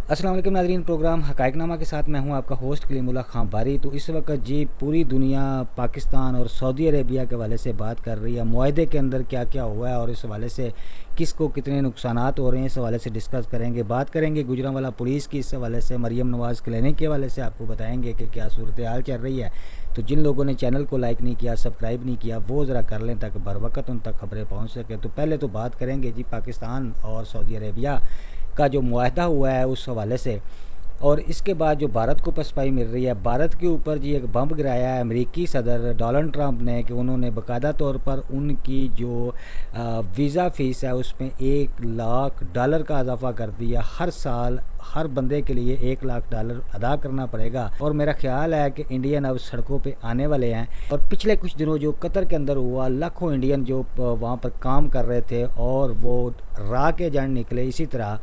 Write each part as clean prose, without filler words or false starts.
अस्सलाम वालेकुम नाज़रीन, प्रोग्राम हक़ाइक़नामा के साथ मैं हूं आपका होस्ट कलीमुल्लाह खां बारी। तो इस वक्त जी पूरी दुनिया पाकिस्तान और सऊदी अरेबिया के हवाले से बात कर रही है। मुआहदे के अंदर क्या क्या हुआ है और इस हवाले से किसको कितने नुकसानात हो रहे हैं, इस हवाले से डिस्कस करेंगे। बात करेंगे गुजरांवाला पुलिस की, इस हवाले से मरियम नवाज़ क्लिनिक के हवाले से आपको बताएंगे कि क्या सूरत हाल चल रही है। तो जिन लोगों ने चैनल को लाइक नहीं किया, सब्सक्राइब नहीं किया, वो ज़रा कर लें ताकि बर वक्त उन तक खबरें पहुँच सकें। तो पहले तो बात करेंगे जी पाकिस्तान और सऊदी अरेबिया का जो मुआहदा हुआ है उस हवाले से, और इसके बाद जो भारत को पसपाई मिल रही है। भारत के ऊपर जी एक बम गिराया है अमेरिकी सदर डोनाल्ड ट्रंप ने कि उन्होंने बाकायदा तौर पर उनकी जो वीज़ा फ़ीस है उसमें $1 लाख का इजाफा कर दिया। हर साल हर बंदे के लिए $1 लाख अदा करना पड़ेगा। और मेरा ख्याल है कि इंडियन अब सड़कों पे आने वाले हैं। और पिछले कुछ दिनों जो कतर के अंदर हुआ, लाखों इंडियन जो वहाँ पर काम कर रहे थे और वो राह के एजेंट निकले। इसी तरह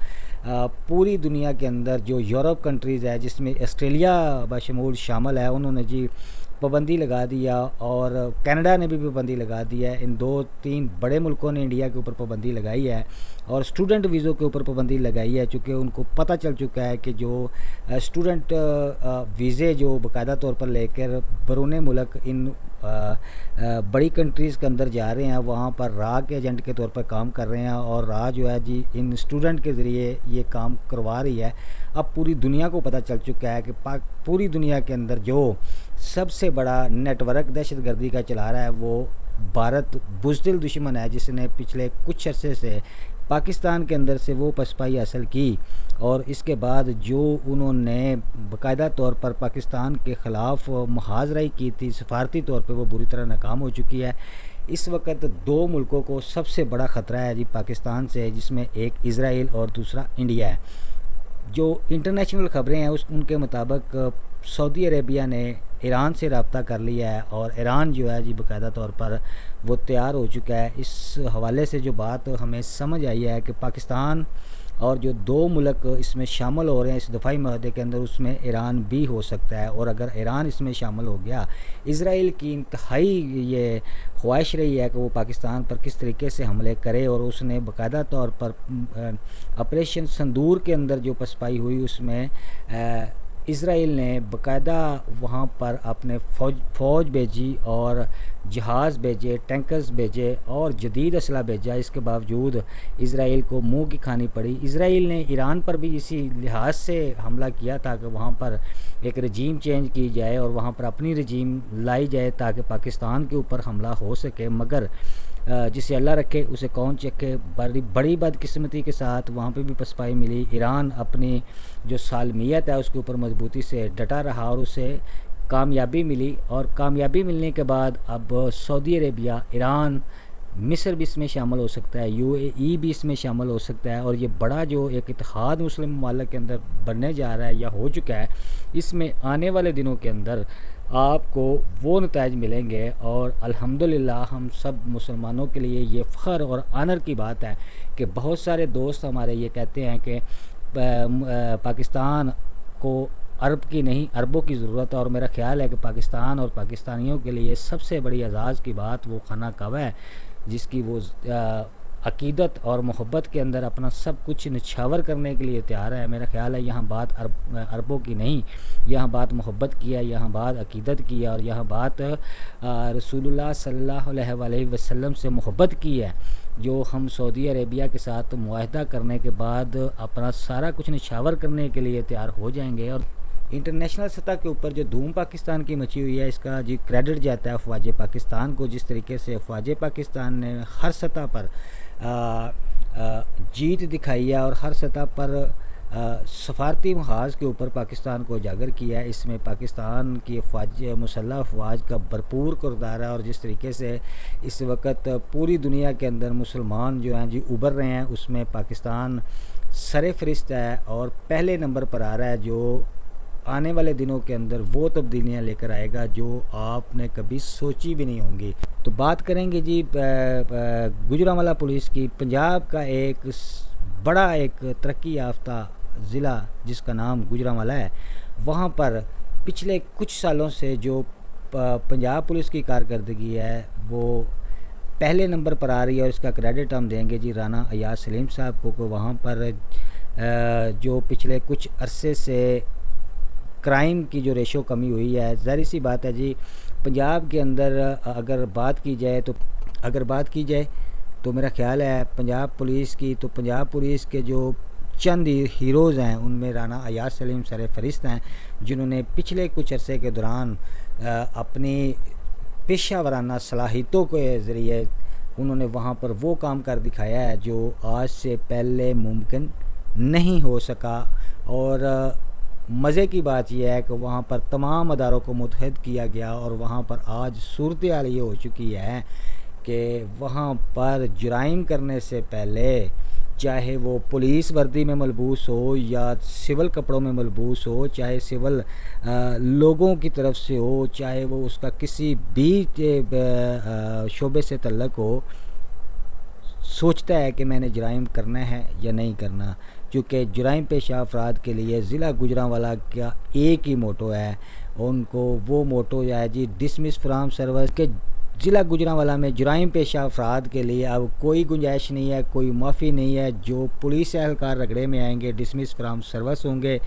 पूरी दुनिया के अंदर जो यूरोप कंट्रीज़ है जिसमें ऑस्ट्रेलिया बशमूल शामिल है, उन्होंने जी पाबंदी लगा दिया और कनाडा ने भी पाबंदी लगा दी है। इन 2-3 बड़े मुल्कों ने इंडिया के ऊपर पाबंदी लगाई है और स्टूडेंट वीज़ों के ऊपर पाबंदी लगाई है, चूँकि उनको पता चल चुका है कि जो स्टूडेंट वीज़े जो बाकायदा तौर पर लेकर बैरून मुल्क इन बड़ी कंट्रीज़ के अंदर जा रहे हैं, वहाँ पर राह के एजेंट के तौर पर काम कर रहे हैं और राह जो है जी इन स्टूडेंट के ज़रिए ये काम करवा रही है। अब पूरी दुनिया को पता चल चुका है कि पूरी दुनिया के अंदर जो सबसे बड़ा नेटवर्क दहशतगर्दी का चला रहा है वो भारत बुज़दिल दुश्मन है, जिसने पिछले कुछ अरसे से पाकिस्तान के अंदर से वो पसपाई हासिल की। और इसके बाद जो उन्होंने बाकायदा तौर पर पाकिस्तान के ख़िलाफ़ मुहाज़राई की थी सफारती तौर पे, वो बुरी तरह नाकाम हो चुकी है। इस वक्त 2 मुल्कों को सबसे बड़ा ख़तरा है जी पाकिस्तान से, जिसमें एक इज़राइल और दूसरा इंडिया है। जो इंटरनेशनल ख़बरें हैं उनके मुताबिक सऊदी अरेबिया ने ईरान से रब्ता कर लिया है और ईरान जो है जी बाकायदा तौर पर वो तैयार हो चुका है। इस हवाले से जो बात हमें समझ आई है कि पाकिस्तान और जो 2 मुल्क इसमें शामिल हो रहे हैं इस दफ़ाई मुआहदे के अंदर, उसमें ईरान भी हो सकता है। और अगर ईरान इसमें शामिल हो गया, इसराइल की इंतहाई ये ख्वाहिश रही है कि वो पाकिस्तान पर किस तरीके से हमले करे, और उसने बाकायदा तौर पर ऑपरेशन संदूर के अंदर जो पसपाई हुई उसमें इसराइल ने बाकायदा वहाँ पर अपने फ़ौज भेजी और जहाज़ भेजे, टैंकर्स भेजे और जदीद असला भेजा। इसके बावजूद इसराइल को मुंह की खानी पड़ी। इसराइल ने ईरान पर भी इसी लिहाज से हमला किया था कि वहाँ पर एक रजीम चेंज की जाए और वहाँ पर अपनी रजीम लाई जाए ताकि पाकिस्तान के ऊपर हमला हो सके। मगर जिसे अल्लाह रखे उसे कौन चखे। बड़ी बदकिस्मती के साथ वहाँ पे भी पसपाई मिली। ईरान अपनी जो सालमियत है उसके ऊपर मजबूती से डटा रहा और उसे कामयाबी मिली। और कामयाबी मिलने के बाद अब सऊदी अरेबिया, ईरान, मिस्र भी इसमें शामिल हो सकता है, यूएई भी इसमें शामिल हो सकता है। और ये बड़ा जो एक इत्तेहाद मुस्लिम ममालिक के अंदर बनने जा रहा है या हो चुका है, इसमें आने वाले दिनों के अंदर आपको वो नताइज मिलेंगे। और अल्हम्दुलिल्लाह हम सब मुसलमानों के लिए ये फ़ख्र और आनर की बात है कि बहुत सारे दोस्त हमारे ये कहते हैं कि पाकिस्तान को अरब की नहीं अरबों की ज़रूरत है। और मेरा ख़्याल है कि पाकिस्तान और पाकिस्तानियों के लिए सबसे बड़ी एज़ाज़ की बात वो खाना काबा है, जिसकी वो अक़ीदत और मोहब्बत के अंदर अपना सब कुछ निछावर करने के लिए तैयार है। मेरा ख़्याल है यहाँ बात अरबों की नहीं, यहाँ बात मोहब्बत की है, यहाँ बात अक़ीदत की है और यहाँ बात रसूलुल्लाह सल्लल्लाहु अलैहि वसल्लम से मोहब्बत की है, जो हम सऊदी अरेबिया के साथ मुआहदा करने के बाद अपना सारा कुछ निछावर करने के लिए तैयार हो जाएंगे। और इंटरनेशनल सतह के ऊपर जो धूम पाकिस्तान की मची हुई है, इसका जी क्रेडिट जाता है अफवाज पाकिस्तान को। जिस तरीके से अफवाज पाकिस्तान ने हर सतह पर जीत दिखाई है और हर सतह पर सफारती महाज के ऊपर पाकिस्तान को उजागर किया है, इसमें पाकिस्तान की मुसल्लह अफवाज का भरपूर किरदार है। और जिस तरीके से इस वक्त पूरी दुनिया के अंदर मुसलमान जो हैं जी उभर रहे हैं, उसमें पाकिस्तान सरे फरिश्त है और पहले नंबर पर आ रहा है, जो आने वाले दिनों के अंदर वो तब्दीलियाँ लेकर आएगा जो आपने कभी सोची भी नहीं होंगी। तो बात करेंगे जी गुजरांवाला पुलिस की। पंजाब का एक बड़ा एक तरक्की याफ्ता ज़िला जिसका नाम गुजरांवाला है, वहाँ पर पिछले कुछ सालों से जो पंजाब पुलिस की कारकर्दगी है वो पहले नंबर पर आ रही है। और इसका क्रेडिट हम देंगे जी राना अयाज सलीम साहब को वहाँ पर जो पिछले कुछ अरसे से क्राइम की जो रेशो कमी हुई है, ज़ाहिर सी बात है जी। पंजाब के अंदर अगर बात की जाए तो मेरा ख्याल है पंजाब पुलिस की, तो पंजाब पुलिस के जो चंद हीरोज़ हैं उनमें राना अयाज सलीम सर फहरिस्त हैं, जिन्होंने पिछले कुछ अरसे के दौरान अपनी पेशा वराना सलाहियतों के ज़रिए उन्होंने वहाँ पर वो काम कर दिखाया है जो आज से पहले मुमकिन नहीं हो सका। और मज़े की बात यह है कि वहाँ पर तमाम अदारों को मुतहद किया गया और वहाँ पर आज सूरत हाल ये हो चुकी है कि वहाँ पर जुराइम करने से पहले, चाहे वो पुलिस वर्दी में मलबूस हो या सिविल कपड़ों में मलबूस हो, चाहे सिविल लोगों की तरफ से हो, चाहे वो उसका किसी भी शोबे से तल्लक हो, सोचता है कि मैंने जुराइम करना है या नहीं करना। क्योंकि जुराइम पेशा अफराद के लिए ज़िला गुजरांवाला का एक ही मोटो है, उनको वो मोटो है जी डिसमिस फ्राम सर्विस के। ज़िला गुजरांवाला में जुराइम पेशा अफराद के लिए अब कोई गुंजाइश नहीं है, कोई माफ़ी नहीं है। जो पुलिस एहलकार रगड़े में आएंगे डिसमिस फ्राम सर्विस होंगे,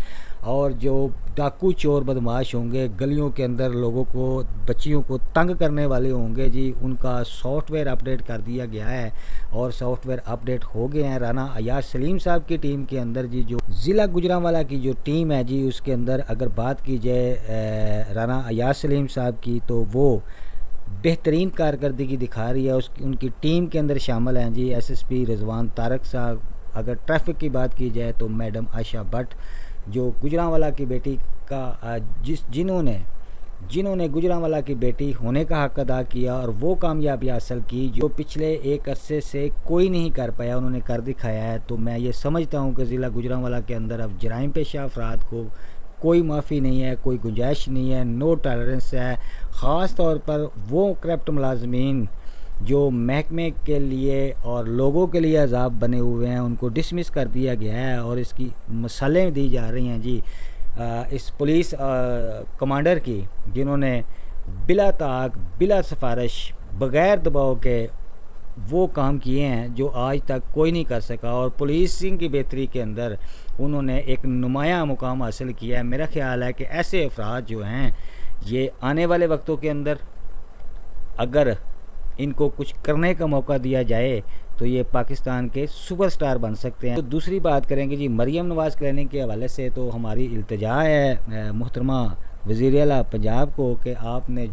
और जो डाकू चोर बदमाश होंगे, गलियों के अंदर लोगों को, बच्चियों को तंग करने वाले होंगे जी, उनका सॉफ्टवेयर अपडेट कर दिया गया है और सॉफ्टवेयर अपडेट हो गए हैं। राना अयाज सलीम साहब की टीम के अंदर जी, जो ज़िला गुजरांवाला की जो टीम है जी, उसके अंदर अगर बात की जाए राना अयाज सलीम साहब की, तो वो बेहतरीन कारकर्दगी दिखा रही है। उनकी टीम के अंदर शामिल हैं जी एसएसपी रिजवान तारक साहब। अगर ट्रैफिक की बात की जाए तो मैडम आयशा भट्ट, जो गुजरांवाला की बेटी का जिन्होंने गुजरांवाला की बेटी होने का हक अदा किया और वो कामयाबी हासिल की जो पिछले एक अरसे से कोई नहीं कर पाया, उन्होंने कर दिखाया है। तो मैं ये समझता हूँ कि ज़िला गुजरांवाला के अंदर अब जराइम पेशा अफराद को कोई माफ़ी नहीं है, कोई गुंजाइश नहीं है, नो टॉलरेंस है। ख़ास तौर पर वो करप्ट मुलाजमीन जो महकमे के लिए और लोगों के लिए अजाब बने हुए हैं, उनको डिसमिस कर दिया गया है और इसकी मसालें दी जा रही हैं जी इस पुलिस कमांडर की, जिन्होंने बिला ताक, बिला सिफारिश, बग़ैर दबाव के वो काम किए हैं जो आज तक कोई नहीं कर सका। और पुलिसिंग की बेहतरी के अंदर उन्होंने एक नुमाया मुकाम हासिल किया है। मेरा ख्याल है कि ऐसे अफराद जो हैं, ये आने वाले वक्तों के अंदर अगर इनको कुछ करने का मौका दिया जाए तो ये पाकिस्तान के सुपरस्टार बन सकते हैं। तो दूसरी बात करेंगे जी मरियम नवाज़ क्लिनिक के हवाले से, तो हमारी इल्तिजा है मोहतरमा वज़ीर आला पंजाब को कि आपने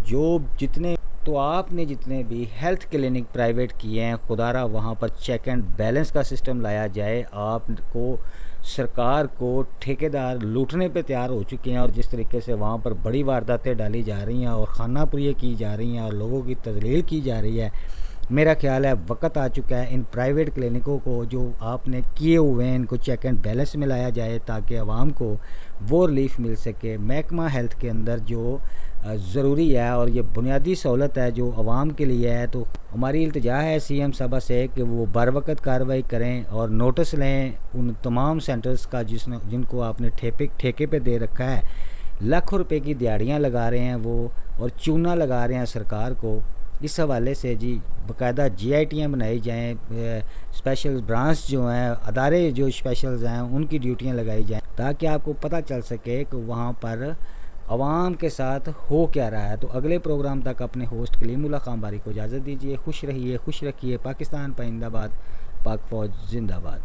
जितने भी हेल्थ क्लिनिक प्राइवेट किए हैं, खुदारा वहाँ पर चेक एंड बैलेंस का सिस्टम लाया जाए। आपको सरकार को ठेकेदार लूटने पे तैयार हो चुके हैं और जिस तरीके से वहाँ पर बड़ी वारदातें डाली जा रही हैं और खानापुरियाँ की जा रही हैं और लोगों की तजलील की जा रही है, मेरा ख्याल है वक्त आ चुका है इन प्राइवेट क्लिनिकों को जो आपने किए हुए हैं, इनको चेक एंड बैलेंस में लाया जाए ताकि आवाम को वो रिलीफ मिल सके। महकमा हेल्थ के अंदर जो ज़रूरी है और ये बुनियादी सहूलत है जो आवाम के लिए है, तो हमारी इल्तिजा है सीएम साहब से कि वो बर वक्त कार्रवाई करें और नोटिस लें उन तमाम सेंटर्स का जिनको आपने ठेके पे दे रखा है। लाखों रुपए की दिहाड़ियाँ लगा रहे हैं वो और चूना लगा रहे हैं सरकार को। इस हवाले से जी बाकायदा GITयाँ बनाई जाएँ, स्पेशल ब्रांच जो हैं, अदारे जो स्पेशल्स हैं, उनकी ड्यूटियाँ लगाई जाएँ ताकि आपको पता चल सके कि वहाँ पर आवाम के साथ हो क्या रहा है। तो अगले प्रोग्राम तक अपने होस्ट कलीमुल्लाह खान बारी को इजाज़त दीजिए। खुश रहिए, खुश रखिए। पाकिस्तान पाइंदाबाद, पाक फ़ौज जिंदाबाद।